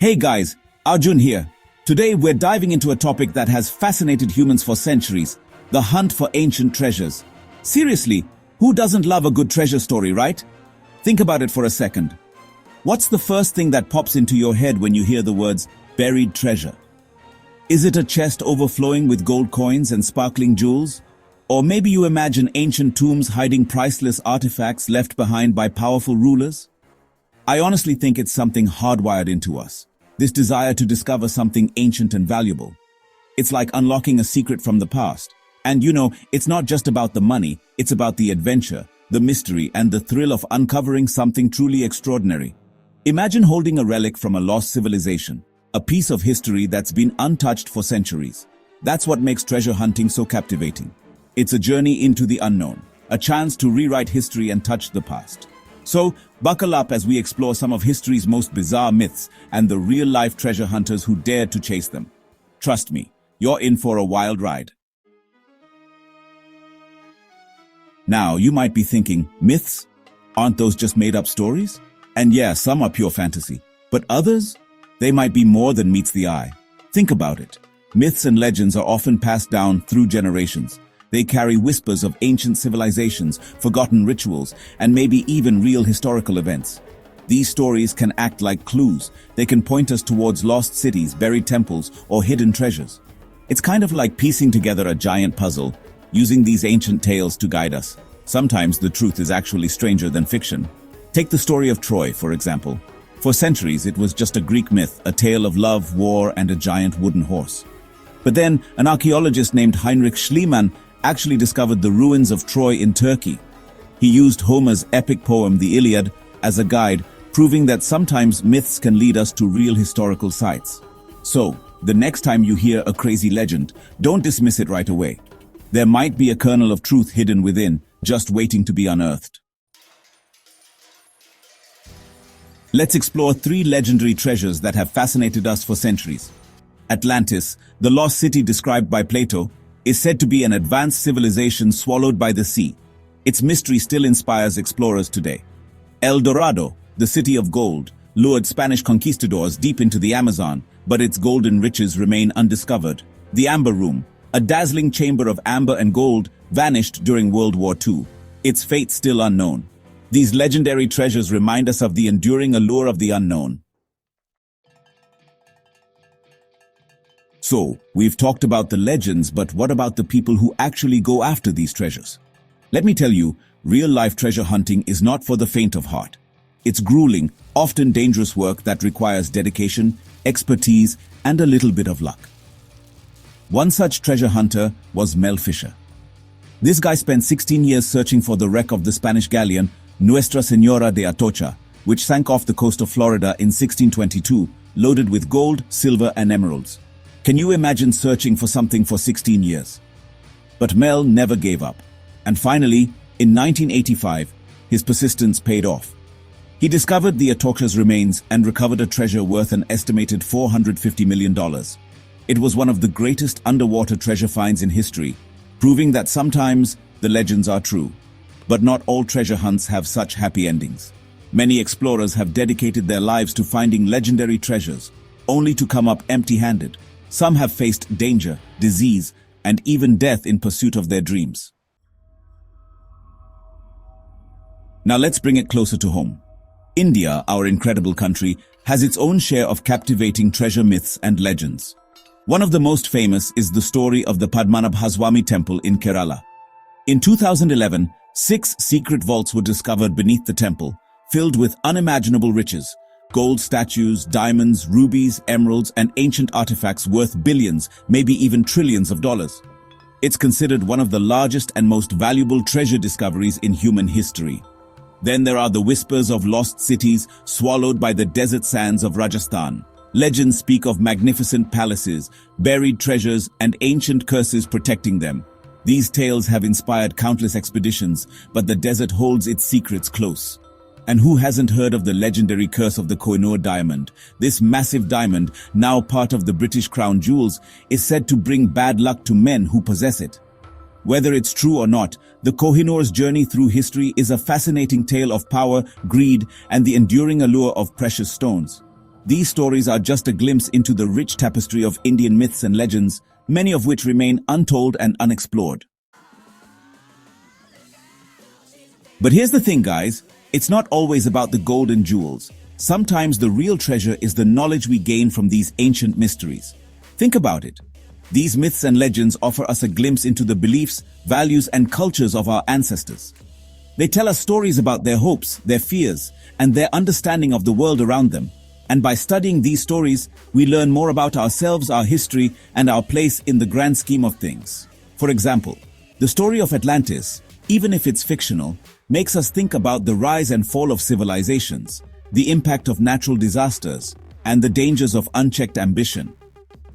Hey guys, Arjun here. Today we're diving into a topic that has fascinated humans for centuries, the hunt for ancient treasures. Seriously, who doesn't love a good treasure story, right? Think about it for a second. What's the first thing that pops into your head when you hear the words buried treasure? Is it a chest overflowing with gold coins and sparkling jewels? Or maybe you imagine ancient tombs hiding priceless artifacts left behind by powerful rulers? I honestly think it's something hardwired into us. This desire to discover something ancient and valuable. It's like unlocking a secret from the past. And it's not just about the money, it's about the adventure, the mystery, and the thrill of uncovering something truly extraordinary. Imagine holding a relic from a lost civilization, a piece of history that's been untouched for centuries. That's what makes treasure hunting so captivating. It's a journey into the unknown, a chance to rewrite history and touch the past. So, buckle up as we explore some of history's most bizarre myths and the real-life treasure hunters who dared to chase them. Trust me, you're in for a wild ride. Now, you might be thinking, myths? Aren't those just made-up stories? And yeah, some are pure fantasy. But others? They might be more than meets the eye. Think about it. Myths and legends are often passed down through generations. They carry whispers of ancient civilizations, forgotten rituals, and maybe even real historical events. These stories can act like clues. They can point us towards lost cities, buried temples, or hidden treasures. It's kind of like piecing together a giant puzzle, using these ancient tales to guide us. Sometimes the truth is actually stranger than fiction. Take the story of Troy, for example. For centuries, it was just a Greek myth, a tale of love, war, and a giant wooden horse. But then, an archaeologist named Heinrich Schliemann actually discovered the ruins of Troy in Turkey. He used Homer's epic poem, the Iliad, as a guide, proving that sometimes myths can lead us to real historical sites. So, the next time you hear a crazy legend, don't dismiss it right away. There might be a kernel of truth hidden within, just waiting to be unearthed. Let's explore 3 legendary treasures that have fascinated us for centuries. Atlantis, the lost city described by Plato, is said to be an advanced civilization swallowed by the sea. Its mystery still inspires explorers today. El Dorado, the city of gold, lured Spanish conquistadors deep into the Amazon, but its golden riches remain undiscovered. The Amber Room, a dazzling chamber of amber and gold, vanished during World War II. Its fate still unknown. These legendary treasures remind us of the enduring allure of the unknown. So, we've talked about the legends, but what about the people who actually go after these treasures? Let me tell you, real-life treasure hunting is not for the faint of heart. It's grueling, often dangerous work that requires dedication, expertise, and a little bit of luck. One such treasure hunter was Mel Fisher. This guy spent 16 years searching for the wreck of the Spanish galleon Nuestra Señora de Atocha, which sank off the coast of Florida in 1622, loaded with gold, silver, and emeralds. Can you imagine searching for something for 16 years? But Mel never gave up. And finally, in 1985, his persistence paid off. He discovered the Atocha's remains and recovered a treasure worth an estimated $450 million. It was one of the greatest underwater treasure finds in history, proving that sometimes the legends are true. But not all treasure hunts have such happy endings. Many explorers have dedicated their lives to finding legendary treasures, only to come up empty-handed. Some have faced danger, disease, and even death in pursuit of their dreams. Now let's bring it closer to home. India, our incredible country, has its own share of captivating treasure myths and legends. One of the most famous is the story of the Padmanabhaswamy Temple in Kerala. In 2011, 6 secret vaults were discovered beneath the temple, filled with unimaginable riches. Gold statues, diamonds, rubies, emeralds, and ancient artifacts worth billions, maybe even trillions of dollars. It's considered one of the largest and most valuable treasure discoveries in human history. Then there are the whispers of lost cities swallowed by the desert sands of Rajasthan. Legends speak of magnificent palaces, buried treasures, and ancient curses protecting them. These tales have inspired countless expeditions, but the desert holds its secrets close. And who hasn't heard of the legendary curse of the Kohinoor diamond? This massive diamond, now part of the British crown jewels, is said to bring bad luck to men who possess it. Whether it's true or not, the Kohinoor's journey through history is a fascinating tale of power, greed, and the enduring allure of precious stones. These stories are just a glimpse into the rich tapestry of Indian myths and legends, many of which remain untold and unexplored. But here's the thing, guys. It's not always about the gold and jewels. Sometimes the real treasure is the knowledge we gain from these ancient mysteries. Think about it. These myths and legends offer us a glimpse into the beliefs, values, and cultures of our ancestors. They tell us stories about their hopes, their fears, and their understanding of the world around them. And by studying these stories, we learn more about ourselves, our history, and our place in the grand scheme of things. For example, the story of Atlantis, even if it's fictional, makes us think about the rise and fall of civilizations, the impact of natural disasters, and the dangers of unchecked ambition.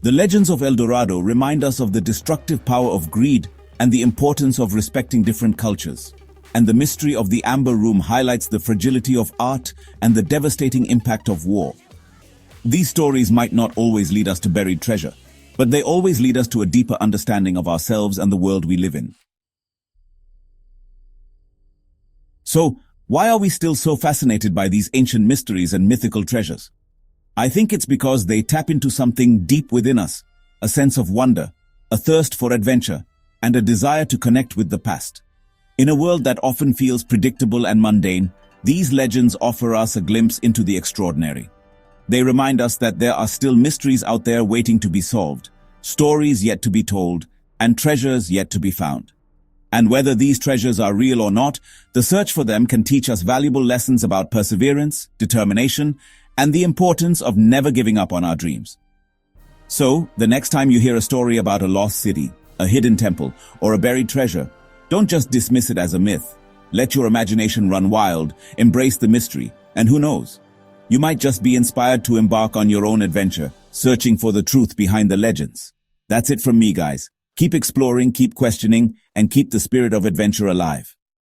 The legends of El Dorado remind us of the destructive power of greed and the importance of respecting different cultures. And the mystery of the Amber Room highlights the fragility of art and the devastating impact of war. These stories might not always lead us to buried treasure, but they always lead us to a deeper understanding of ourselves and the world we live in. So, why are we still so fascinated by these ancient mysteries and mythical treasures? I think it's because they tap into something deep within us, a sense of wonder, a thirst for adventure, and a desire to connect with the past. In a world that often feels predictable and mundane, these legends offer us a glimpse into the extraordinary. They remind us that there are still mysteries out there waiting to be solved, stories yet to be told, and treasures yet to be found. And whether these treasures are real or not, the search for them can teach us valuable lessons about perseverance, determination, and the importance of never giving up on our dreams. So, the next time you hear a story about a lost city, a hidden temple, or a buried treasure, don't just dismiss it as a myth. Let your imagination run wild, embrace the mystery, and who knows? You might just be inspired to embark on your own adventure, searching for the truth behind the legends. That's it from me, guys. Keep exploring, keep questioning, and keep the spirit of adventure alive.